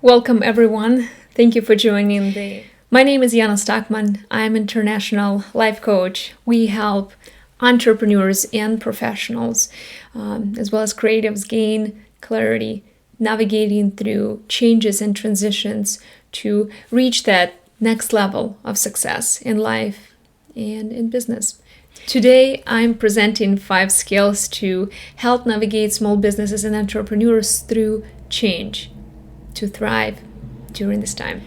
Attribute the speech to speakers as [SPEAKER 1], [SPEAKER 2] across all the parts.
[SPEAKER 1] Welcome everyone. Thank you for joining My name is Yana Stockman. I'm an international life coach. We help entrepreneurs and professionals, as well as creatives, gain clarity, navigating through changes and transitions to reach that next level of success in life and in business. Today, I'm presenting 5 skills to help navigate small businesses and entrepreneurs through change to thrive during this time.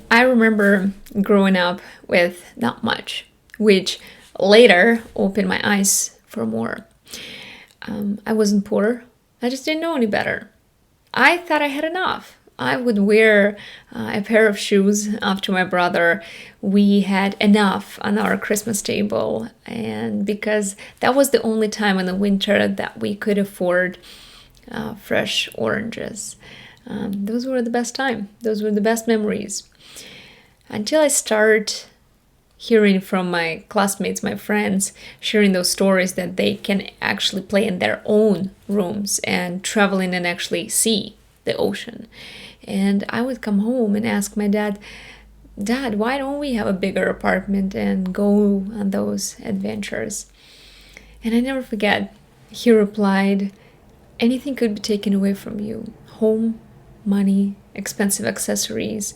[SPEAKER 1] I remember growing up with not much, which later opened my eyes for more. I wasn't poor. I just didn't know any better. I thought I had enough. I would wear a pair of shoes after my brother. We had enough on our Christmas table, and because that was the only time in the winter that we could afford fresh oranges. Those were the best time. Those were the best memories. Until I start hearing from my classmates, my friends, sharing those stories that they can actually play in their own rooms and traveling and actually see the ocean. And I would come home and ask my dad, why don't we have a bigger apartment and go on those adventures? And I never forget, he replied, anything could be taken away from you. Home, money, expensive accessories.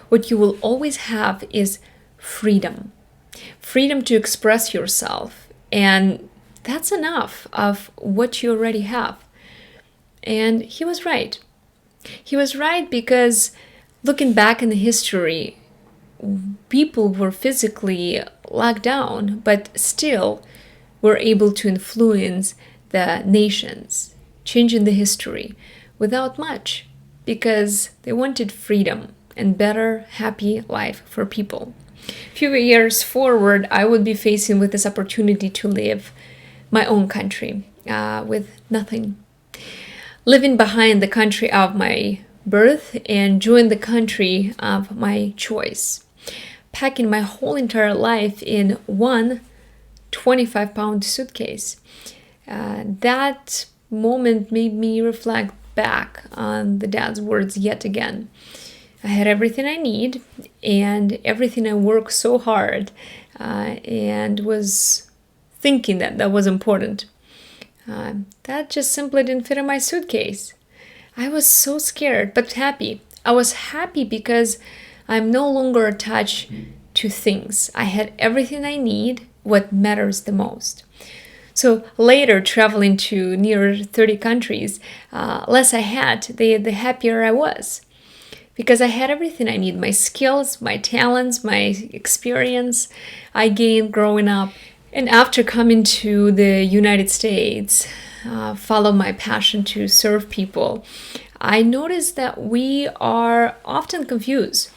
[SPEAKER 1] What you will always have is freedom. Freedom to express yourself. And that's enough of what you already have. And he was right. He was right because looking back in the history, people were physically locked down, but still were able to influence the nations, changing the history without much, because they wanted freedom and better, happy life for people. A few years forward, I would be facing with this opportunity to live my own country with nothing. Living behind the country of my birth and join the country of my choice. Packing my whole entire life in one 25-pound suitcase. That moment made me reflect back on the dad's words yet again. I had everything I need and everything I worked so hard and was thinking that was important. That just simply didn't fit in my suitcase. I was so scared, but happy. I was happy because I'm no longer attached to things. I had everything I need, what matters the most. So later, traveling to near 30 countries, less I had, the happier I was. Because I had everything I need, my skills, my talents, my experience I gained growing up. And after coming to the United States, follow my passion to serve people, I noticed that we are often confused.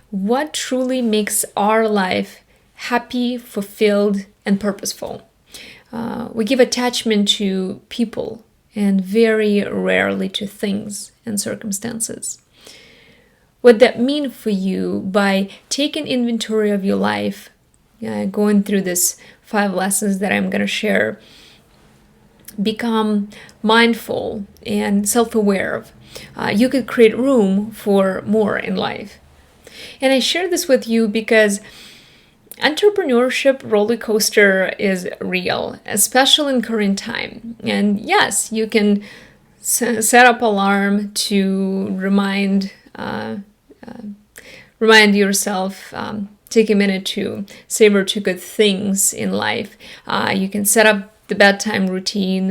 [SPEAKER 1] What truly makes our life happy, fulfilled, and purposeful? We give attachment to people and very rarely to things and circumstances. What that mean for you by taking inventory of your life, going through this 5 lessons that I'm going to share, become mindful and self-aware of. You could create room for more in life. And I share this with you because entrepreneurship roller coaster is real, especially in current time. And yes, you can set up alarm to remind yourself, take a minute to savor 2 good things in life. You can set up the bedtime routine,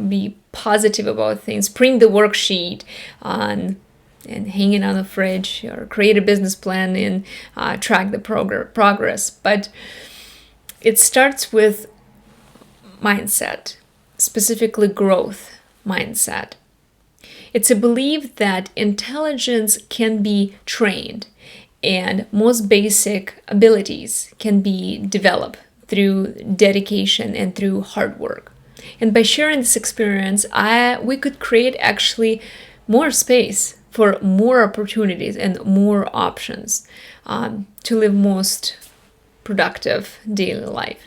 [SPEAKER 1] be positive about things, print the worksheet and hang it on the fridge, or create a business plan and track the progress. But it starts with mindset, specifically growth mindset. It's a belief that intelligence can be trained and most basic abilities can be developed through dedication and through hard work. And by sharing this experience, we could create actually more space for more opportunities and more options to live most productive daily life.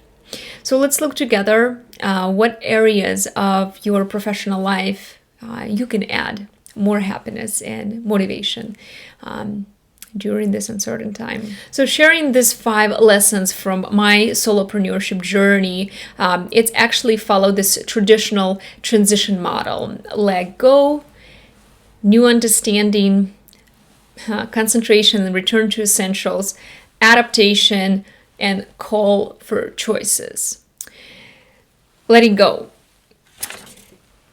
[SPEAKER 1] So let's look together what areas of your professional life you can add more happiness and motivation during this uncertain time. So sharing these 5 lessons from my solopreneurship journey, it's actually followed this traditional transition model: let go, new understanding, concentration and return to essentials, adaptation, and call for choices. Letting go.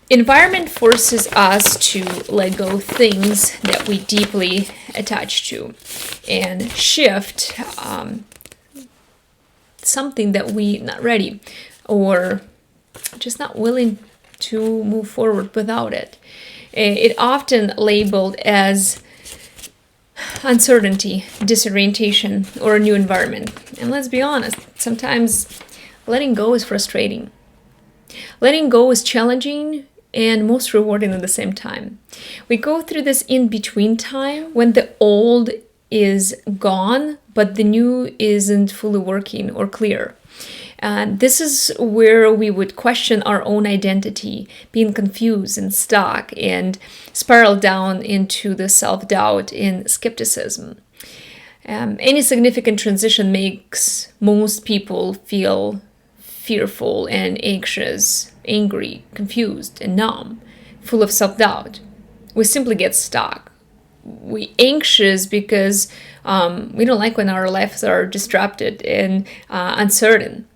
[SPEAKER 1] Environment forces us to let go things that we deeply attach to and shift something that we're not ready or just not willing to move forward without it. It often labeled as uncertainty, disorientation, or a new environment. And let's be honest, sometimes letting go is frustrating. Letting go is challenging and most rewarding at the same time. We go through this in-between time when the old is gone, but the new isn't fully working or clear. And this is where we would question our own identity, being confused and stuck, and spiral down into the self-doubt and skepticism. Any significant transition makes most people feel fearful and anxious, angry, confused, and numb, full of self-doubt. We simply get stuck. We're anxious because we don't like when our lives are disrupted and uncertain.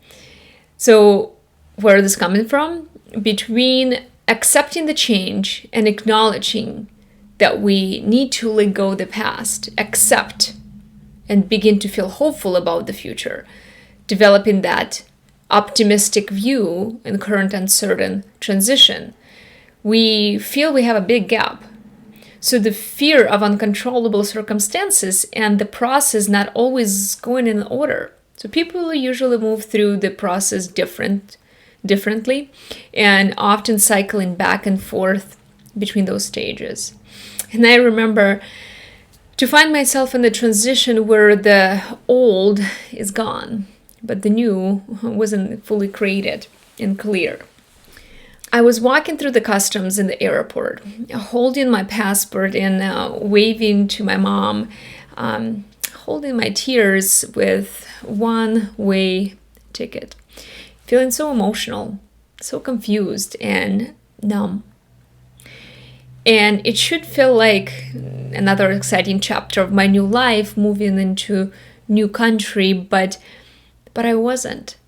[SPEAKER 1] So where is this coming from? Between accepting the change and acknowledging that we need to let go of the past, accept and begin to feel hopeful about the future, developing that optimistic view in current uncertain transition, we feel we have a big gap. So the fear of uncontrollable circumstances and the process not always going in order. So people usually move through the process differently and often cycling back and forth between those stages. And I remember to find myself in the transition where the old is gone, but the new wasn't fully created and clear. I was walking through the customs in the airport, holding my passport and waving to my mom, holding my tears with one-way ticket, feeling so emotional, so confused and numb. And it should feel like another exciting chapter of my new life, moving into new country, but I wasn't.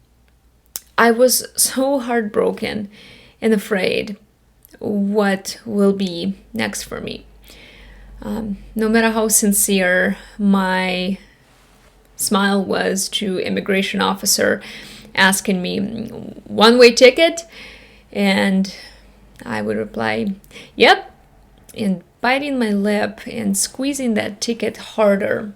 [SPEAKER 1] I was so heartbroken and afraid what will be next for me. No matter how sincere my smile was to immigration officer asking me one-way ticket, and I would reply, yep, and biting my lip and squeezing that ticket harder.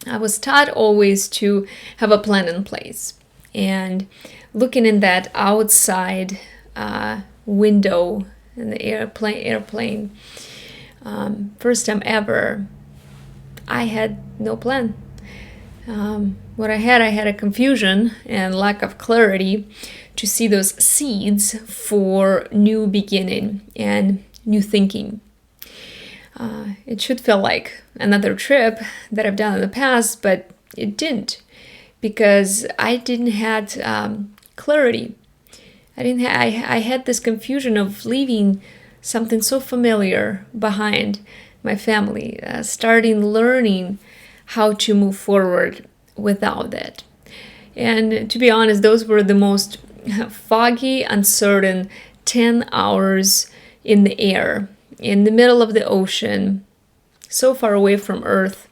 [SPEAKER 1] I was taught always to have a plan in place, and looking in that outside window in the airplane, first time ever, I had no plan. What I had a confusion and lack of clarity to see those seeds for new beginning and new thinking. It should feel like another trip that I've done in the past, but it didn't, because I didn't have clarity. I had this confusion of leaving something so familiar behind my family, starting learning how to move forward without it. And to be honest, those were the most foggy, uncertain 10 hours in the air, in the middle of the ocean, so far away from Earth,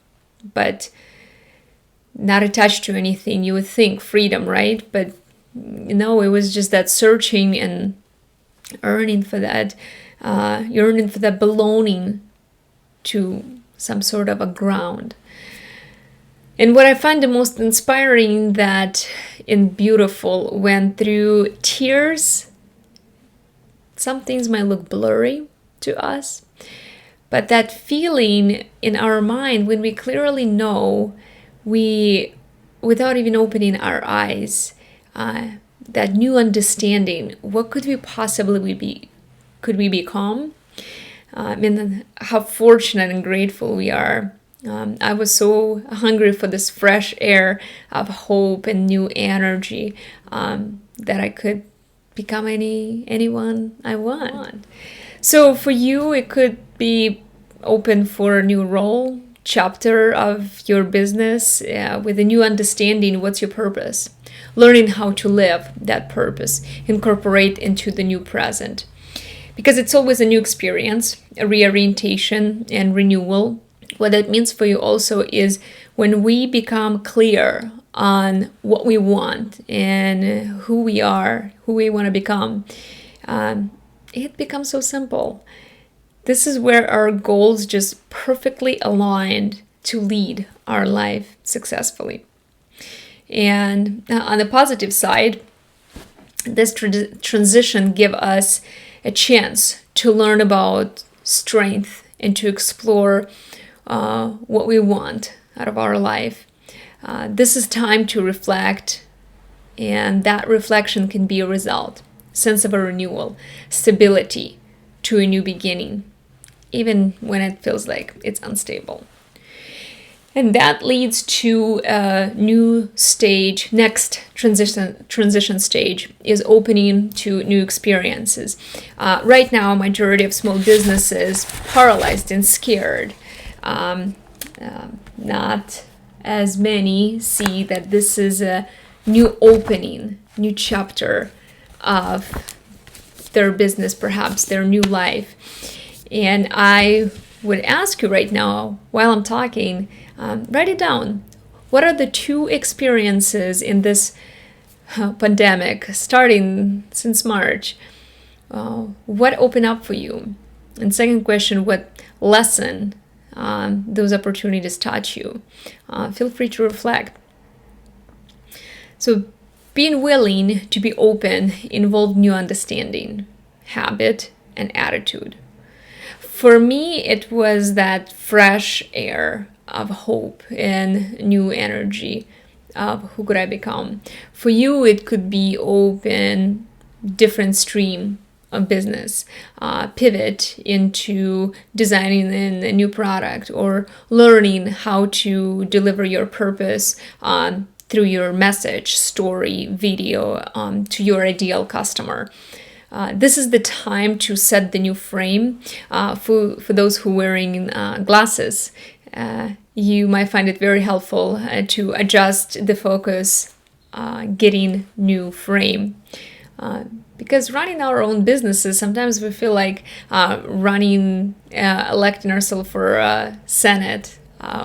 [SPEAKER 1] but not attached to anything. You would think freedom, right? But no, it was just that searching and yearning for that belonging to some sort of a ground. And what I find the most inspiring that and beautiful, when through tears, some things might look blurry to us, but that feeling in our mind when we clearly know, without even opening our eyes, that new understanding. What could we possibly be? Could we become? And how fortunate and grateful we are. I was so hungry for this fresh air of hope and new energy that I could become anyone I want. So for you, it could be open for a new role, chapter of your business with a new understanding. What's your purpose? Learning how to live that purpose, incorporate into the new present. Because it's always a new experience, a reorientation and renewal. What that means for you also is when we become clear on what we want and who we are, who we want to become, it becomes so simple. This is where our goals just perfectly aligned to lead our life successfully. And on the positive side, this transition gives us a chance to learn about strength and to explore what we want out of our life. This is time to reflect, and that reflection can be a result, sense of a renewal, stability to a new beginning, even when it feels like it's unstable. And that leads to a new stage. Next transition stage is opening to new experiences. Right now, majority of small businesses paralyzed and scared. Not as many see that this is a new opening, new chapter of their business, perhaps their new life. And I would ask you right now, while I'm talking, write it down. What are the 2 experiences in this pandemic, starting since March? What opened up for you? And second question, what lesson those opportunities taught you? Feel free to reflect. So being willing to be open involved new understanding, habit, and attitude. For me, it was that fresh air of hope and new energy of who could I become. For you, it could be open different stream of business, pivot into designing a new product or learning how to deliver your purpose through your message, story, video to your ideal customer. This is the time to set the new frame. For those who are wearing glasses, you might find it very helpful to adjust the focus, getting new frame. Because running our own businesses, sometimes we feel like electing ourselves for Senate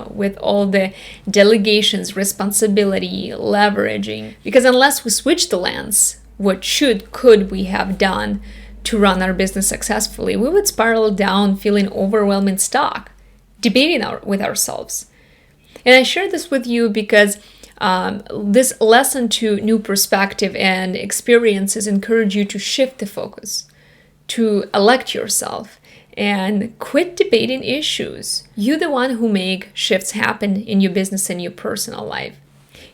[SPEAKER 1] with all the delegations, responsibility, leveraging. Because unless we switch the lens, what could we have done to run our business successfully, we would spiral down feeling overwhelmed and stuck, debating with ourselves. And I share this with you because this lesson to new perspective and experiences encourage you to shift the focus, to elect yourself, and quit debating issues. You're the one who make shifts happen in your business and your personal life.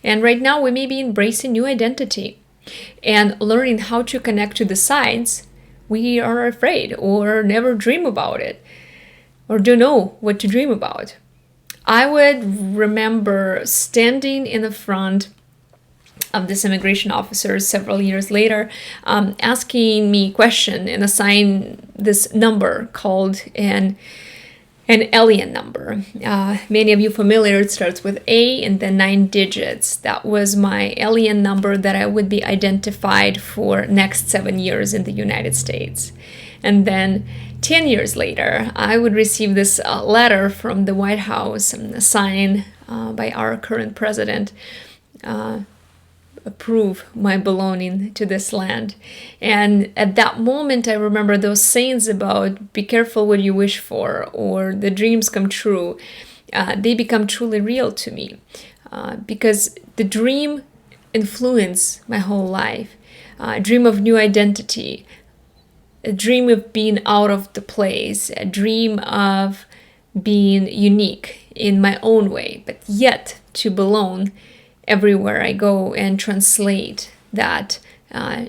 [SPEAKER 1] And right now we may be embracing new identity and learning how to connect to the sides we are afraid or never dream about it or don't know what to dream about. I would remember standing in the front of this immigration officer several years later, asking me a question and assign this number called an alien number. Many of you familiar, it starts with A and then 9 digits. That was my alien number that I would be identified for next 7 years in the United States. And then 10 years later, I would receive this letter from the White House, signed by our current president, approve my belonging to this land. And at that moment, I remember those sayings about be careful what you wish for, or the dreams come true. They become truly real to me because the dream influenced my whole life. A dream of new identity, a dream of being out of the place, a dream of being unique in my own way, but yet to belong everywhere I go and translate that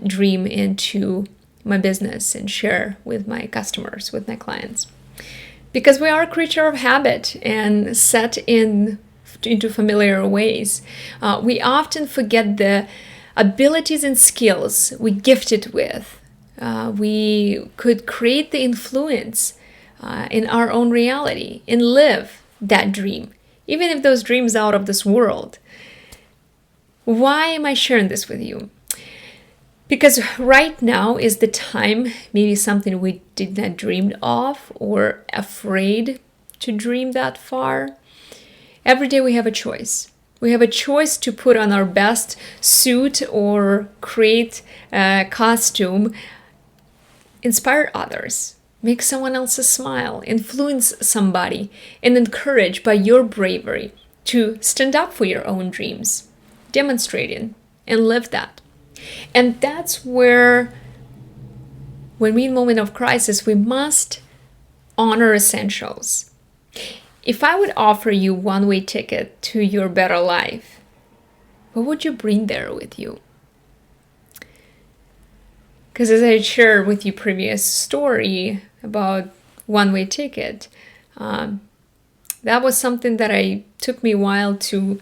[SPEAKER 1] dream into my business and share with my customers, with my clients. Because we are a creature of habit and set into familiar ways. We often forget the abilities and skills we gifted with. We could create the influence in our own reality and live that dream, even if those dreams are out of this world. Why am I sharing this with you? Because right now is the time, maybe something we did not dream of or afraid to dream that far. Every day we have a choice. We have a choice to put on our best suit or create a costume, inspire others, make someone else smile, influence somebody, and encourage by your bravery to stand up for your own dreams, demonstrating and live that. And that's where, when we're in a moment of crisis, we must honor essentials. If I would offer you one-way ticket to your better life, what would you bring there with you? Because as I shared with you previous story about one-way ticket, that was something that took me a while to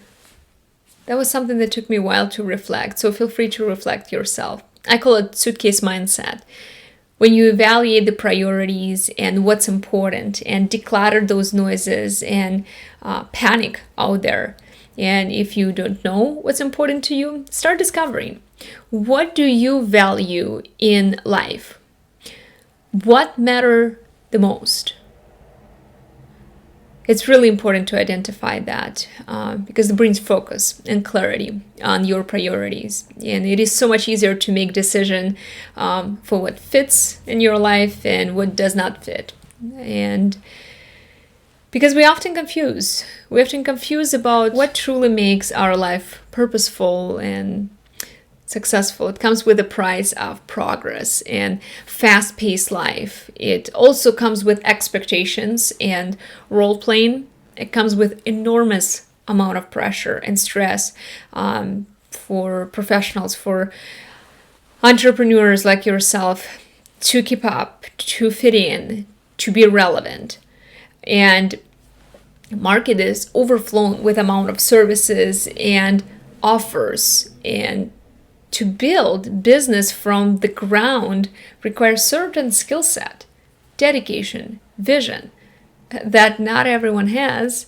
[SPEAKER 1] reflect. So feel free to reflect yourself. I call it Suitcase Mindset. When you evaluate the priorities and what's important and declutter those noises and panic out there. And if you don't know what's important to you, start discovering. What do you value in life? What matters the most? It's really important to identify that because it brings focus and clarity on your priorities. And it is so much easier to make decisions for what fits in your life and what does not fit. And because we often confuse about what truly makes our life purposeful and successful. It comes with a price of progress and fast-paced life. It also comes with expectations and role-playing. It comes with enormous amount of pressure and stress for professionals, for entrepreneurs like yourself to keep up, to fit in, to be relevant. And the market is overflowing with amount of services and offers, and to build business from the ground requires certain skill set, dedication, vision that not everyone has.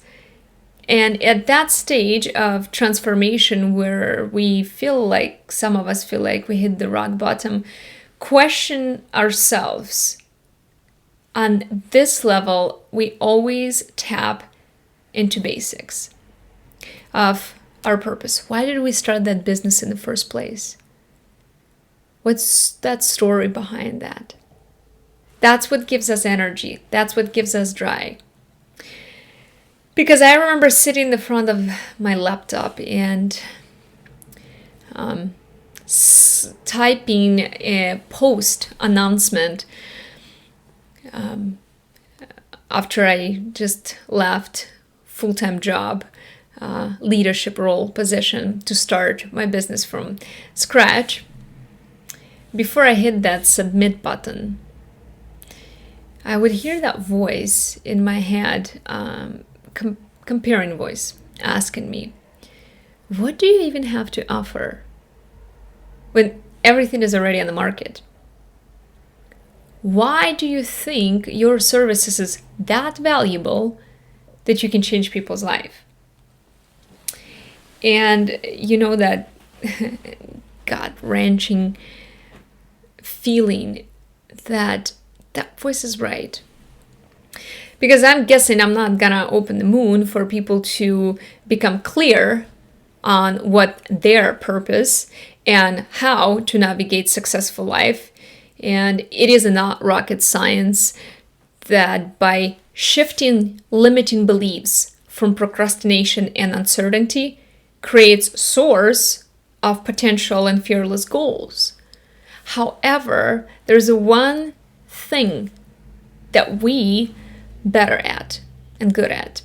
[SPEAKER 1] And at that stage of transformation where some of us feel like we hit the rock bottom, question ourselves. On this level, we always tap into basics of our purpose. Why did we start that business in the first place? What's that story behind that? That's what gives us energy. That's what gives us drive. Because I remember sitting in the front of my laptop and typing a post announcement after I just left full-time job, leadership role position to start my business from scratch. Before I hit that submit button, I would hear that voice in my head, comparing voice, asking me, what do you even have to offer when everything is already on the market? Why do you think your services is that valuable that you can change people's life? And you know that gut-wrenching feeling that voice is right. Because I'm guessing I'm not gonna open the moon for people to become clear on what their purpose and how to navigate successful life. And it is not rocket science that by shifting limiting beliefs from procrastination and uncertainty creates source of potential and fearless goals. However, there's one thing that we better at and good at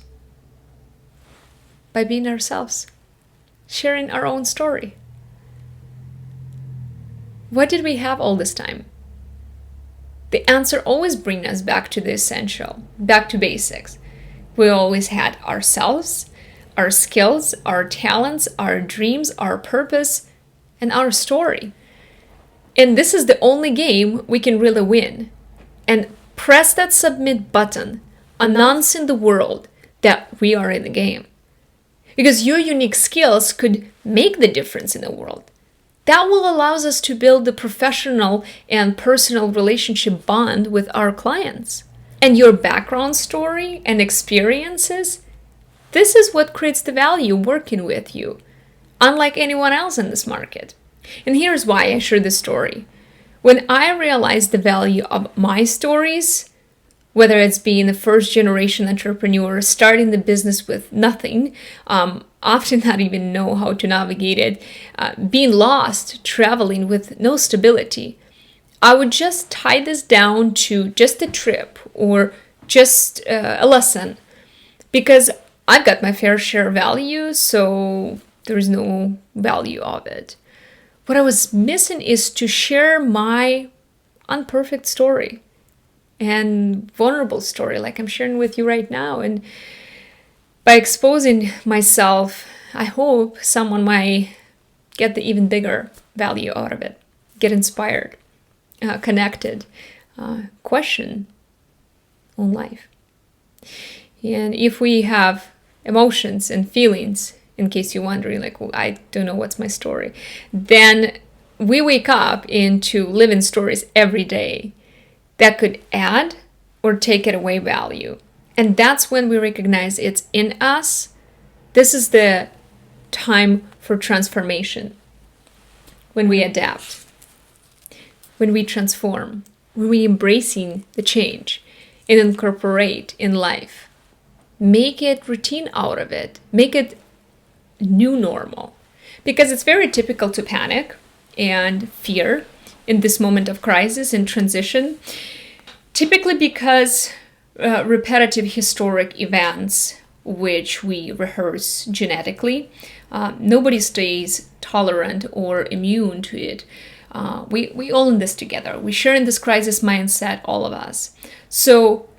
[SPEAKER 1] by being ourselves, sharing our own story. What did we have all this time? The answer always brings us back to the essential, back to basics. We always had ourselves, our skills, our talents, our dreams, our purpose, and our story. And this is the only game we can really win. And press that submit button, announcing the world that we are in the game. Because your unique skills could make the difference in the world. That will allow us to build the professional and personal relationship bond with our clients. And your background story and experiences, this is what creates the value working with you, unlike anyone else in this market. And here's why I share this story. When I realized the value of my stories, whether it's being a first-generation entrepreneur, starting the business with nothing, often not even know how to navigate it, being lost, traveling with no stability, I would just tie this down to just a trip or just a lesson, because I've got my fair share of value, so there's no value of it. What I was missing is to share my unperfect story and vulnerable story like I'm sharing with you right now. And by exposing myself, I hope someone might get the even bigger value out of it, get inspired, connected, question on life. And if we have emotions and feelings, in case you're wondering, like, well, I don't know what's my story, then we wake up into living stories every day that could add or take it away value. And that's when we recognize it's in us. This is the time for transformation. When we adapt, when we transform, when we embracing the change and incorporate in life. Make it routine out of it. Make it new normal. Because it's very typical to panic and fear in this moment of crisis and transition, typically because repetitive historic events, which we rehearse genetically, nobody stays tolerant or immune to it. We all in this together. We share in this crisis mindset, all of us. So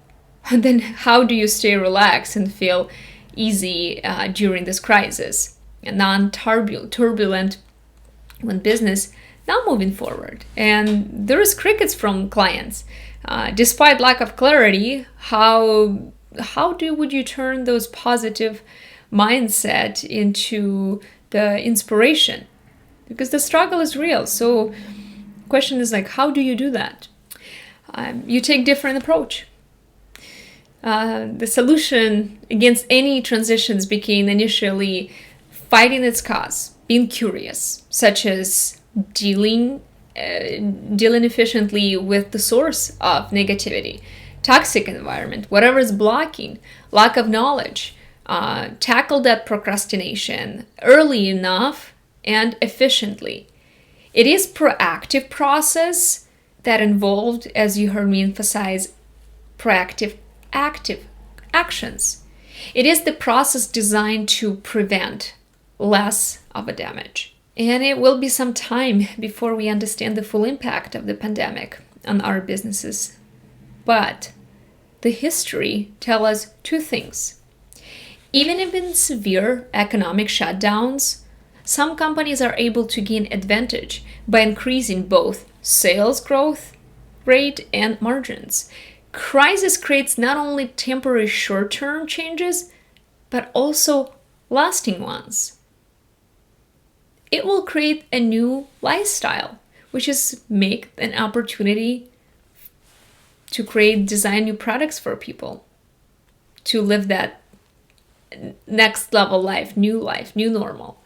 [SPEAKER 1] then how do you stay relaxed and feel easy during this crisis? Non-turbulent when business not moving forward. And there is crickets from clients. Despite lack of clarity, how would you turn those positive mindset into the inspiration? Because the struggle is real. So question is like, how do you do that? You take different approach. The solution against any transitions became initially fighting its cause, being curious, such as dealing efficiently with the source of negativity, toxic environment, whatever is blocking, lack of knowledge, tackle that procrastination early enough and efficiently. It is proactive process that involved, as you heard me emphasize, proactive active actions. It is the process designed to prevent less of a damage. And it will be some time before we understand the full impact of the pandemic on our businesses. But the history tells us two things. Even in severe economic shutdowns, some companies are able to gain advantage by increasing both sales growth rate and margins. Crisis creates not only temporary short-term changes, but also lasting ones. It will create a new lifestyle, which is make an opportunity to design new products for people, to live that next level life, new normal.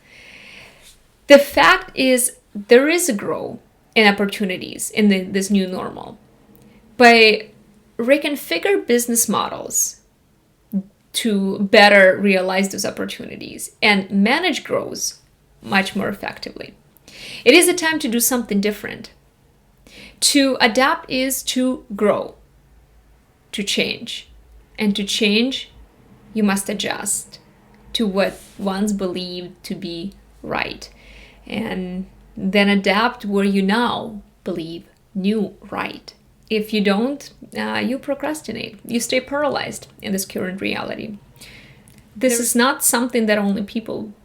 [SPEAKER 1] The fact is there is a growth in opportunities in this new normal. By reconfigure business models to better realize those opportunities and manage growth much more effectively. It is a time to do something different. To adapt is to grow, to change. And to change, you must adjust to what once believed to be right. And then adapt where you now believe new right. If you don't, you procrastinate. You stay paralyzed in this current reality. This is not something that only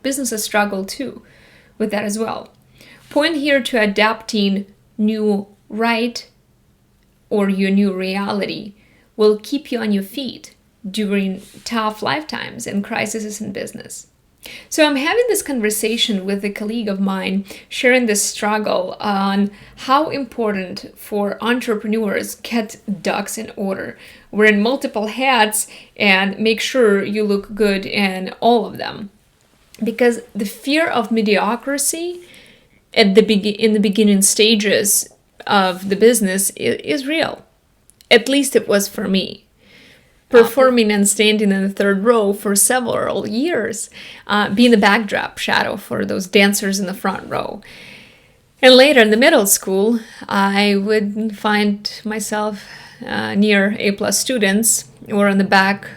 [SPEAKER 1] businesses struggle too with that as well. Point here to adapting new right or your new reality will keep you on your feet during tough lifetimes and crises in business. So I'm having this conversation with a colleague of mine, sharing this struggle on how important for entrepreneurs get ducks in order, wearing multiple hats and make sure you look good in all of them. Because the fear of mediocrity in the beginning stages of the business is real. At least it was for me. Performing and standing in the third row for several years, being the backdrop shadow for those dancers in the front row. And later in the middle school, I would find myself near A+ students or on the back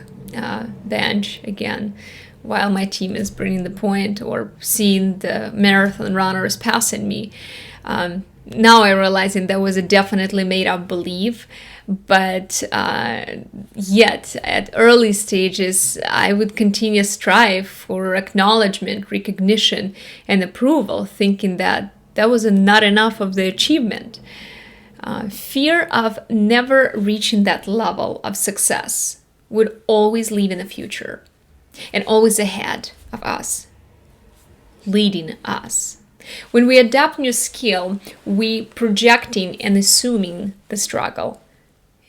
[SPEAKER 1] bench again, while my team is bringing the point or seeing the marathon runners passing me. Now I realizing that was a definitely made up belief. But yet, at early stages, I would continue to strive for acknowledgement, recognition, and approval, thinking that was not enough of the achievement. Fear of never reaching that level of success would always live in the future and always ahead of us, leading us. When we adapt new skill, we projecting and assuming the struggle.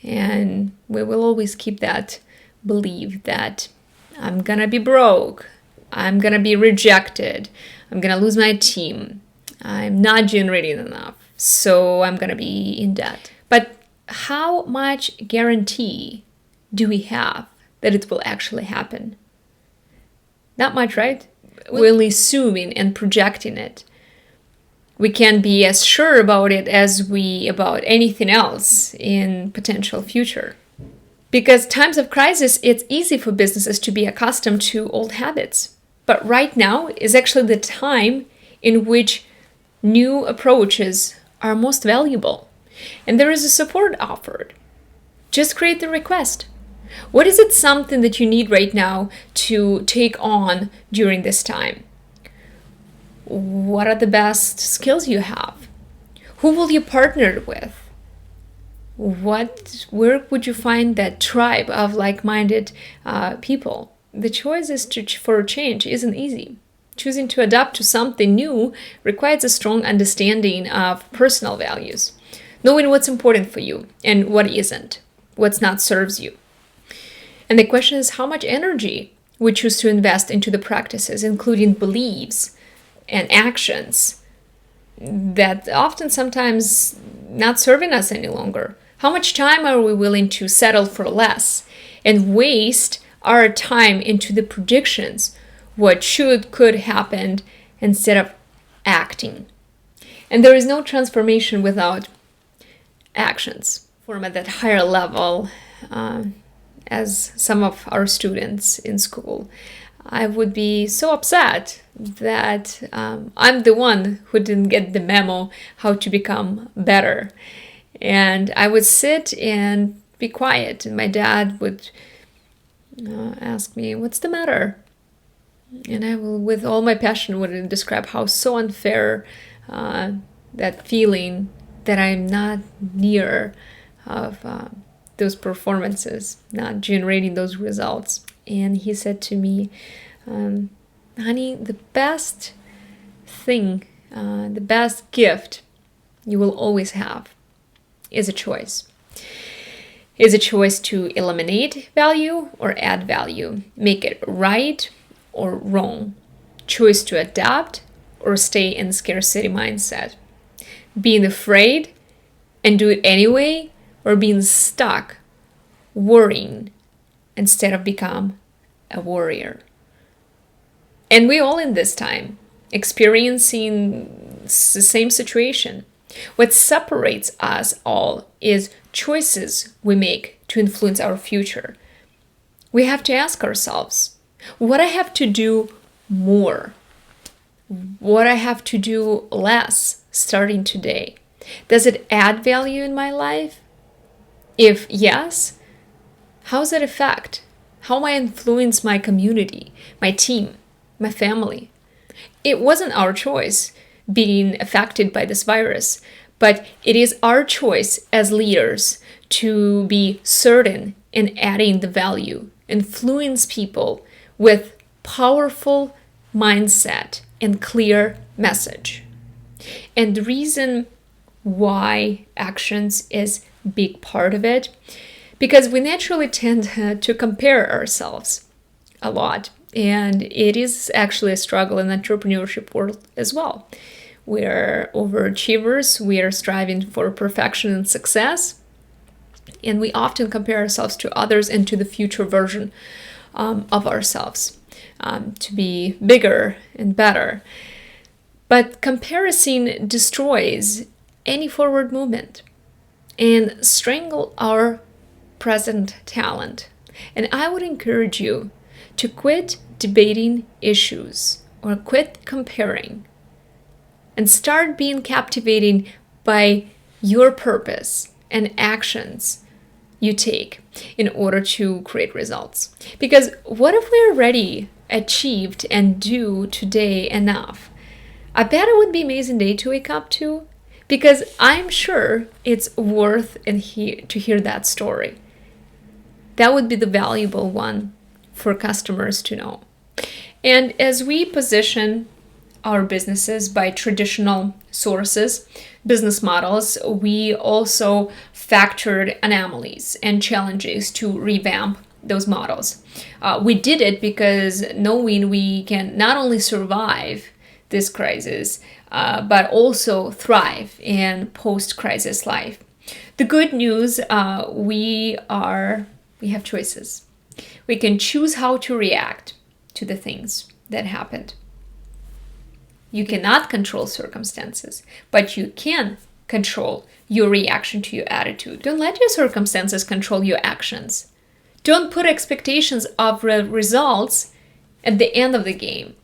[SPEAKER 1] And we will always keep that belief that I'm gonna be broke, I'm gonna be rejected, I'm gonna lose my team, I'm not generating enough, so I'm gonna be in debt. But how much guarantee do we have that it will actually happen? Not much, right? We're only assuming and projecting it. We can't be as sure about it as we about anything else in potential future. Because times of crisis, it's easy for businesses to be accustomed to old habits. But right now is actually the time in which new approaches are most valuable. And there is a support offered. Just create the request. What is it something that you need right now to take on during this time? What are the best skills you have? Who will you partner with? Where would you find that tribe of like-minded people? The choice for change isn't easy. Choosing to adapt to something new requires a strong understanding of personal values, knowing what's important for you and what isn't, what's not serves you. And the question is how much energy we choose to invest into the practices, including beliefs and actions that often sometimes not serving us any longer. How much time are we willing to settle for less and waste our time into the predictions, what could happen, instead of acting? And there is no transformation without actions. Form at that higher level, as some of our students in school, I would be so upset that I'm the one who didn't get the memo how to become better. And I would sit and be quiet. And my dad would ask me, "What's the matter?" And I will, with all my passion, would describe how so unfair that feeling that I'm not near of those performances, not generating those results. And he said to me, honey, the best thing, the best gift you will always have is a choice. Is a choice to eliminate value or add value, make it right or wrong, choice to adapt or stay in scarcity mindset, being afraid and do it anyway, or being stuck worrying instead of become a warrior. And we all in this time experiencing the same situation. What separates us all is choices we make to influence our future. We have to ask ourselves, what I have to do more what I have to do less starting today? Does it add value in my life? If yes, how does it affect? How might I influence my community, my team, my family? It wasn't our choice being affected by this virus, but it is our choice as leaders to be certain in adding the value, influence people with powerful mindset and clear message. And the reason why actions is a big part of it, because we naturally tend to compare ourselves a lot. And it is actually a struggle in the entrepreneurship world as well. We're overachievers, we are striving for perfection and success, and we often compare ourselves to others and to the future version of ourselves to be bigger and better. But comparison destroys any forward movement and strangle our present talent. And I would encourage you to quit debating issues or quit comparing and start being captivating by your purpose and actions you take in order to create results. Because what if we already achieved and do today enough? I bet it would be an amazing day to wake up to, because I'm sure it's worth to hear that story. That would be the valuable one for customers to know. And as we position our businesses by traditional sources, business models, we also factored anomalies and challenges to revamp those models. We did it because knowing we can not only survive this crisis, but also thrive in post-crisis life. The good news, we have choices. We can choose how to react to the things that happened. You cannot control circumstances, but you can control your reaction to your attitude. Don't let your circumstances control your actions. Don't put expectations of results at the end of the game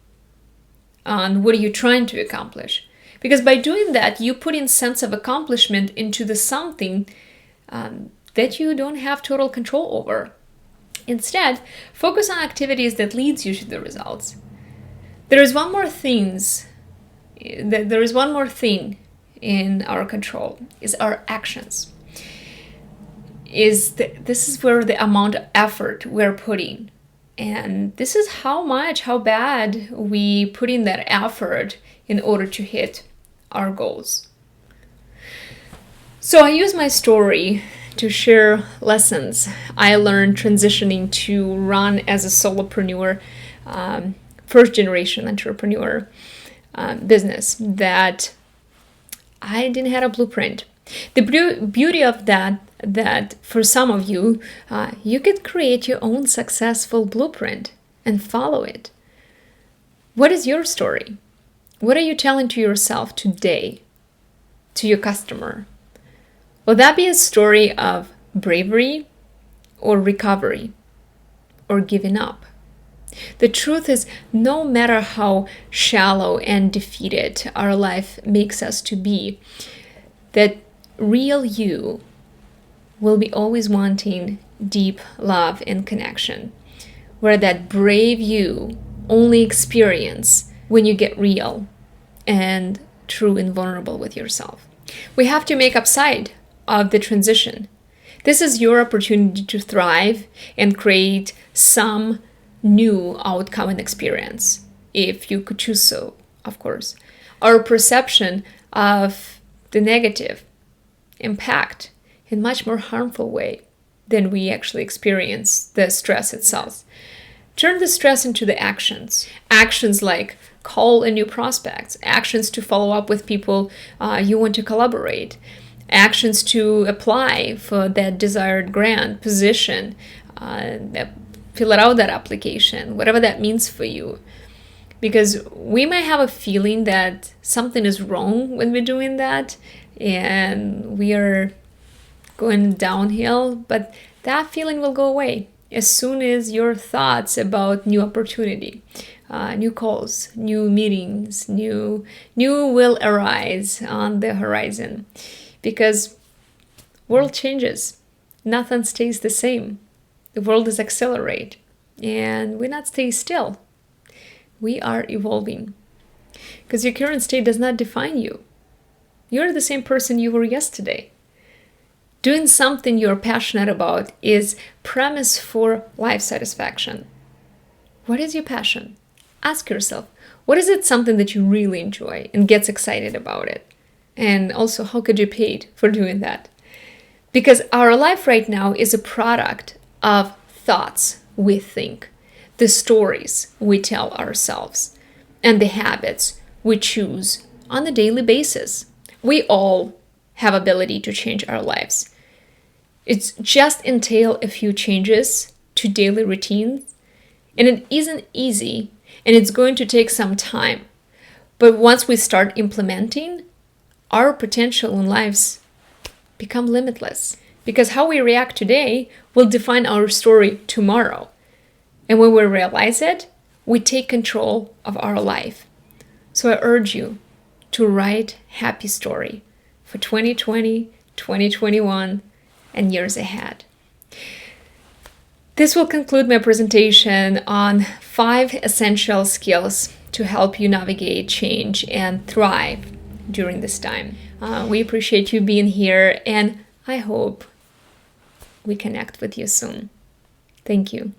[SPEAKER 1] on what are you trying to accomplish. Because by doing that, you put in sense of accomplishment into the something that you don't have total control over. Instead, focus on activities that leads you to the results. There is one more thing in our control, is our actions. This is where the amount of effort we're putting. And this is how bad we put in that effort in order to hit our goals. So I use my story to share lessons I learned transitioning to run as a solopreneur, first generation entrepreneur business, that I didn't have a blueprint. The beauty of that for some of you, you could create your own successful blueprint and follow it. What is your story? What are you telling to yourself today, to your customer? Will that be a story of bravery or recovery or giving up? The truth is, no matter how shallow and defeated our life makes us to be, that real you will be always wanting deep love and connection, where that brave you only experience when you get real and true and vulnerable with yourself. We have to make upside of the transition. This is your opportunity to thrive and create some new outcome and experience, if you could choose so, of course. Our perception of the negative impact in much more harmful way than we actually experience the stress itself. Turn the stress into the actions. Actions like call a new prospects, actions to follow up with people you want to collaborate, actions to apply for that desired grant, position, fill out that application, whatever that means for you. Because we might have a feeling that something is wrong when we're doing that and we are going downhill, but that feeling will go away as soon as your thoughts about new opportunity, new calls, new meetings, new will arise on the horizon, because world changes. Nothing stays the same. The world is accelerate, and we not stay still. We are evolving, because your current state does not define you. You're the same person you were yesterday. Doing something you're passionate about is premise for life satisfaction. What is your passion? Ask yourself, what is it something that you really enjoy and gets excited about it? And also, how could you be paid for doing that? Because our life right now is a product of thoughts we think, the stories we tell ourselves, and the habits we choose on a daily basis. We all have ability to change our lives. It's just entail a few changes to daily routines, and it isn't easy, and it's going to take some time. But once we start implementing, our potential in lives become limitless, because how we react today will define our story tomorrow. And when we realize it, we take control of our life. So I urge you to write happy story for 2020, 2021, and years ahead. This will conclude my presentation on 5 essential skills to help you navigate change and thrive during this time. We appreciate you being here, and I hope we connect with you soon. Thank you.